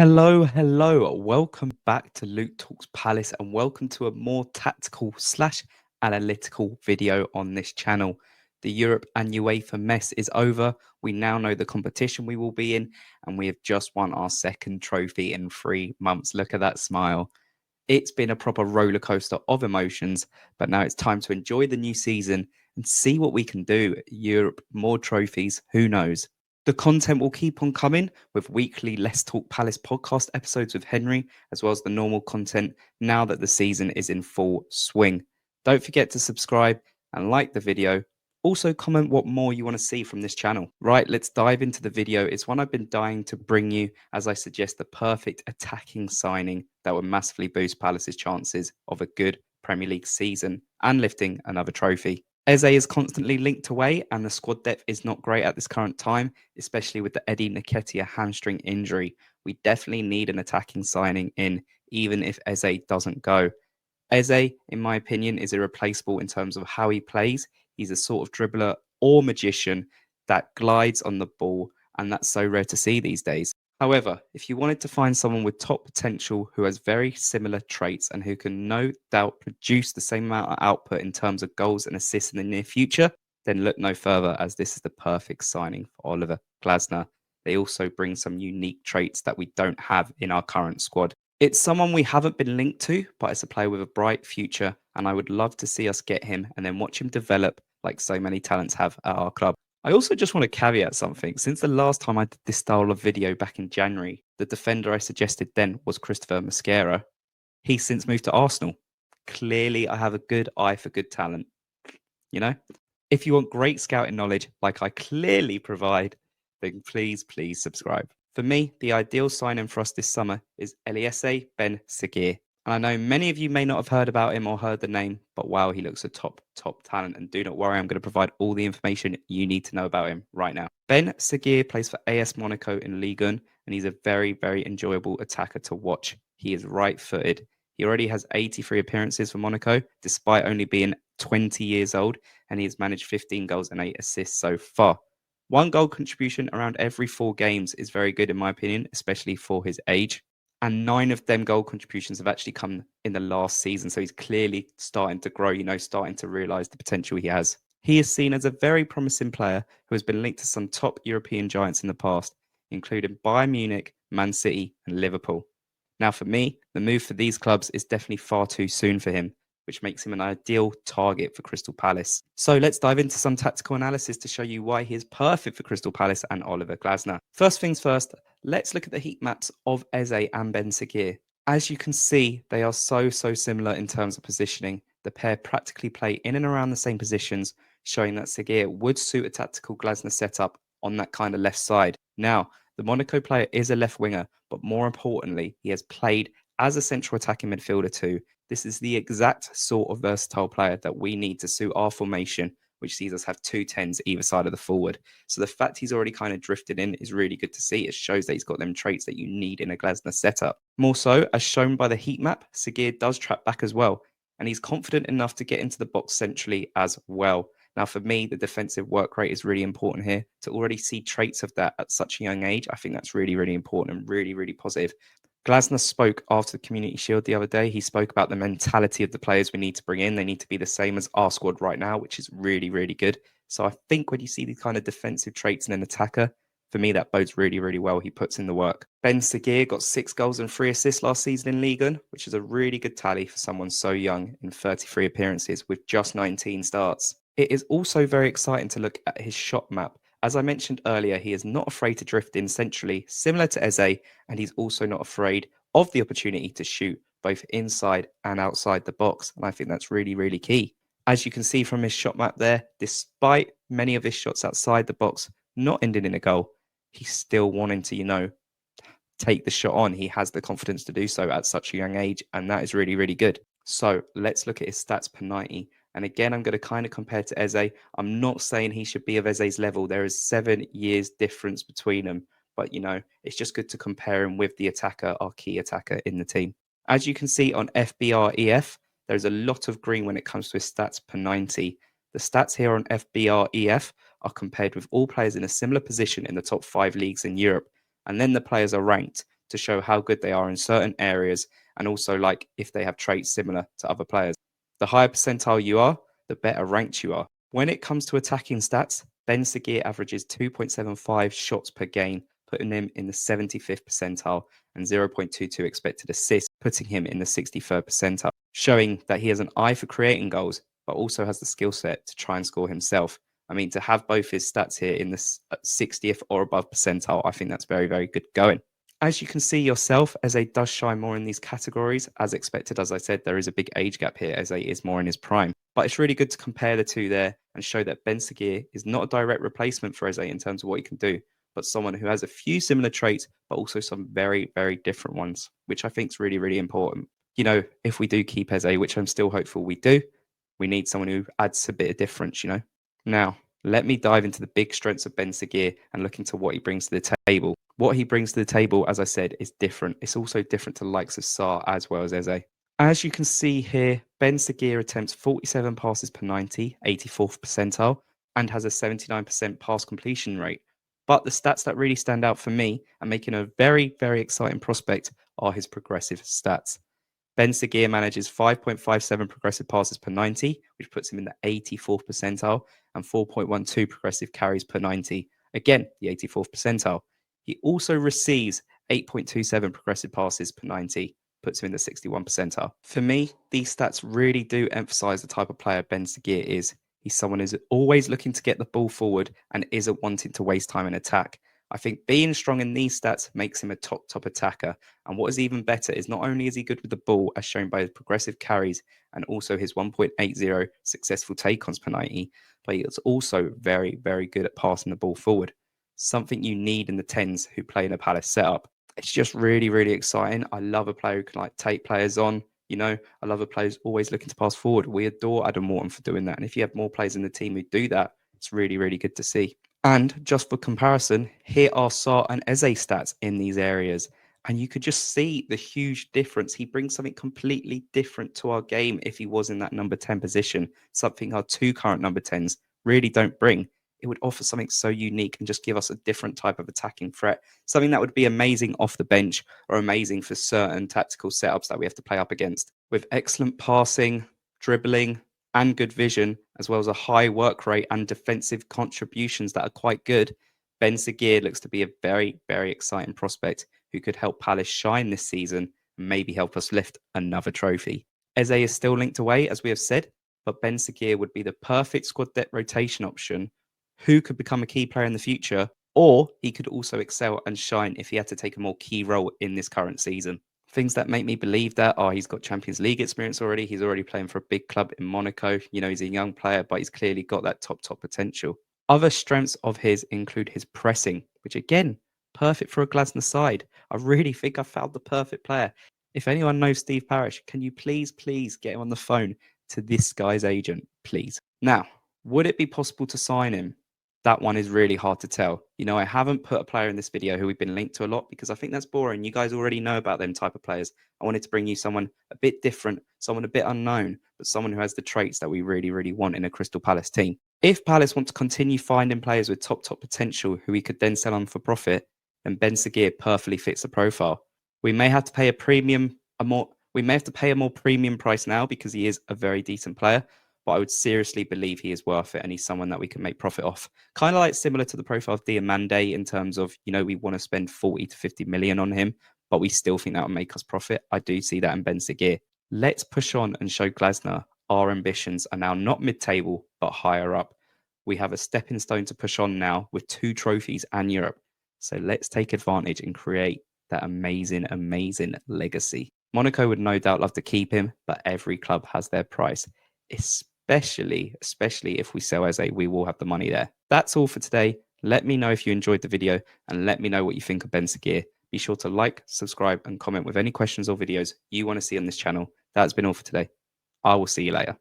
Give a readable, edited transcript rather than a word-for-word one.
Hello. Welcome back to Luke Talks Palace and welcome to a more tactical slash analytical video on this channel. The Europe and UEFA mess is over. We now know the competition we will be in and we have just won our second trophy in 3 months. Look at that smile. It's been a proper roller coaster of emotions, but now it's time to enjoy the new season and see what we can do. Europe, more trophies, who knows? The content will keep on coming with weekly Let's Talk Palace podcast episodes with Henry, as well as the normal content now that the season is in full swing. Don't forget to subscribe and like the video. Also, comment what more you want to see from this channel. Right, let's dive into the video. It's one I've been dying to bring you as I suggest the perfect attacking signing that would massively boost Palace's chances of a good Premier League season and lifting another trophy. Eze is constantly linked away and the squad depth is not great at this current time, especially with the Eddie Nketiah hamstring injury. We definitely need an attacking signing in, even if Eze doesn't go. Eze, in my opinion, is irreplaceable in terms of how he plays. He's a sort of dribbler or magician that glides on the ball, and that's so rare to see these days. However, if you wanted to find someone with top potential who has very similar traits and who can no doubt produce the same amount of output in terms of goals and assists in the near future, then look no further as this is the perfect signing for Oliver Glasner. They also bring some unique traits that we don't have in our current squad. It's someone we haven't been linked to, but it's a player with a bright future, and I would love to see us get him and then watch him develop like so many talents have at our club. I also just want to caveat something. Since the last time I did this style of video back in January, the defender I suggested then was Christopher Mosquera. He's since moved to Arsenal. Clearly, I have a good eye for good talent. You know? If you want great scouting knowledge like I clearly provide, then please subscribe. For me, the ideal signing for us this summer is Eliese Ben Seguir. And I know many of you may not have heard about him or heard the name, but wow, he looks a top talent. And do not worry, I'm going to provide all the information you need to know about him right now. Ben Seguir plays for AS Monaco in Ligue 1, and he's a very enjoyable attacker to watch. He is right-footed. He already has 83 appearances for Monaco, despite only being 20 years old, and he has managed 15 goals and 8 assists so far. 1 goal contribution around every 4 games is very good in my opinion, especially for his age. And 9 of them goal contributions have actually come in the last season. So he's clearly starting to grow, starting to realise the potential he has. He is seen as a very promising player who has been linked to some top European giants in the past, including Bayern Munich, Man City and Liverpool. Now for me, the move for these clubs is definitely far too soon for him, which makes him an ideal target for Crystal Palace. So let's dive into some tactical analysis to show you why he is perfect for Crystal Palace and Oliver Glasner. First things first, let's look at the heat maps of Eze and Ben Seguir. As you can see, they are so similar in terms of positioning. The pair practically play in and around the same positions, showing that Seguir would suit a tactical Glasner setup on that kind of left side. Now, the Monaco player is a left winger, but more importantly, he has played as a central attacking midfielder too. This is the exact sort of versatile player that we need to suit our formation, which sees us have 2 10s either side of the forward. So the fact he's already kind of drifted in is really good to see. It shows that he's got them traits that you need in a Glasner setup. More so, as shown by the heat map, Seguir does trap back as well, and he's confident enough to get into the box centrally as well. Now, for me, the defensive work rate is really important here. To already see traits of that at such a young age, I think that's really important and really positive. Glasner spoke after the Community Shield the other day. He spoke about the mentality of the players we need to bring in. They need to be the same as our squad right now, which is really good. So I think when you see these kind of defensive traits in an attacker, for me, that bodes really well. He puts in the work. Ben Seguir got 6 goals and 3 assists last season in Ligue 1, which is a really good tally for someone so young in 33 appearances with just 19 starts. It is also very exciting to look at his shot map. As I mentioned earlier, he is not afraid to drift in centrally, similar to Eze, and he's also not afraid of the opportunity to shoot both inside and outside the box. And I think that's really key. As you can see from his shot map there, despite many of his shots outside the box not ending in a goal, he's still wanting to, take the shot on. He has the confidence to do so at such a young age, and that is really good. So let's look at his stats per 90. And again, I'm going to kind of compare to Eze. I'm not saying he should be of Eze's level. There is 7 years difference between them. But, it's just good to compare him with the attacker, our key attacker in the team. As you can see on FBrEF, there's a lot of green when it comes to his stats per 90. The stats here on FBrEF are compared with all players in a similar position in the top 5 leagues in Europe. And then the players are ranked to show how good they are in certain areas and also like if they have traits similar to other players. The higher percentile you are, the better ranked you are. When it comes to attacking stats, Ben Seguir averages 2.75 shots per game, putting him in the 75th percentile, and 0.22 expected assists, putting him in the 63rd percentile, showing that he has an eye for creating goals, but also has the skill set to try and score himself. I mean, to have both his stats here in the 60th or above percentile, I think that's very, very good going. As you can see yourself, Eze does shine more in these categories. As expected, as I said, there is a big age gap here. Eze is more in his prime. But it's really good to compare the two there and show that Ben Seguir is not a direct replacement for Eze in terms of what he can do, but someone who has a few similar traits, but also some very, very different ones, which I think is really, really important. You know, if we do keep Eze, which I'm still hopeful we do, we need someone who adds a bit of difference, you know? Now, let me dive into the big strengths of Ben Seguir and look into what he brings to the table. What he brings to the table, as I said, is different. It's also different to the likes of Sarr as well as Eze. As you can see here, Ben Seguir attempts 47 passes per 90, 84th percentile, and has a 79% pass completion rate. But the stats that really stand out for me and make him a very, very exciting prospect are his progressive stats. Ben Seguir manages 5.57 progressive passes per 90, which puts him in the 84th percentile, and 4.12 progressive carries per 90. Again, the 84th percentile. He also receives 8.27 progressive passes per 90, puts him in the 61 percentile. For me, these stats really do emphasize the type of player Ben Seguir is. He's someone who's always looking to get the ball forward and isn't wanting to waste time in attack. I think being strong in these stats makes him a top attacker. And what is even better is not only is he good with the ball, as shown by his progressive carries and also his 1.80 successful take-ons per 90, but he is also very, very good at passing the ball forward. Something you need in the 10s who play in a Palace setup. It's just really, really exciting. I love a player who can like take players on. You know, I love a player who's always looking to pass forward. We adore Adam Morton for doing that. And if you have more players in the team who do that, it's really, really good to see. And just for comparison, here are Sarr and Eze stats in these areas. And you could just see the huge difference. He brings something completely different to our game if he was in that number 10 position, something our two current number 10s really don't bring. It would offer something so unique and just give us a different type of attacking threat, something that would be amazing off the bench or amazing for certain tactical setups that we have to play up against. With excellent passing, dribbling, and good vision, as well as a high work rate and defensive contributions that are quite good, Ben Seguir looks to be a very, very exciting prospect who could help Palace shine this season and maybe help us lift another trophy. Eze is still linked away, as we have said, but Ben Seguir would be the perfect squad depth rotation option who could become a key player in the future, or he could also excel and shine if he had to take a more key role in this current season. Things that make me believe that are he's got Champions League experience already. He's already playing for a big club in Monaco. You know, he's a young player, but he's clearly got that top potential. Other strengths of his include his pressing, which again, perfect for a Glasner side. I really think I found the perfect player. If anyone knows Steve Parish, can you please get him on the phone to this guy's agent, please? Now, would it be possible to sign him? That one is really hard to tell. You know, I haven't put a player in this video who we've been linked to a lot because I think that's boring. You guys already know about them type of players. I wanted to bring you someone a bit different, someone a bit unknown, but someone who has the traits that we really, really want in a Crystal Palace team. If Palace want to continue finding players with top potential who we could then sell on for profit, then Ben Seguir perfectly fits the profile. We may have to pay we may have to pay a more premium price now because he is a very decent player, but I would seriously believe he is worth it and he's someone that we can make profit off. Kind of like similar to the profile of Diamande in terms of, you know, we want to spend 40 to 50 million on him, but we still think that will make us profit. I do see that in Ben Seguir. Let's push on and show Glasner our ambitions are now not mid-table, but higher up. We have a stepping stone to push on now with 2 trophies and Europe. So let's take advantage and create that amazing, amazing legacy. Monaco would no doubt love to keep him, but every club has their price. Especially if we sell Eze, we will have the money there. That's all for today. Let me know if you enjoyed the video and let me know what you think of Ben Seguir. Be sure to like, subscribe and comment with any questions or videos you want to see on this channel. That's been all for today. I will see you later.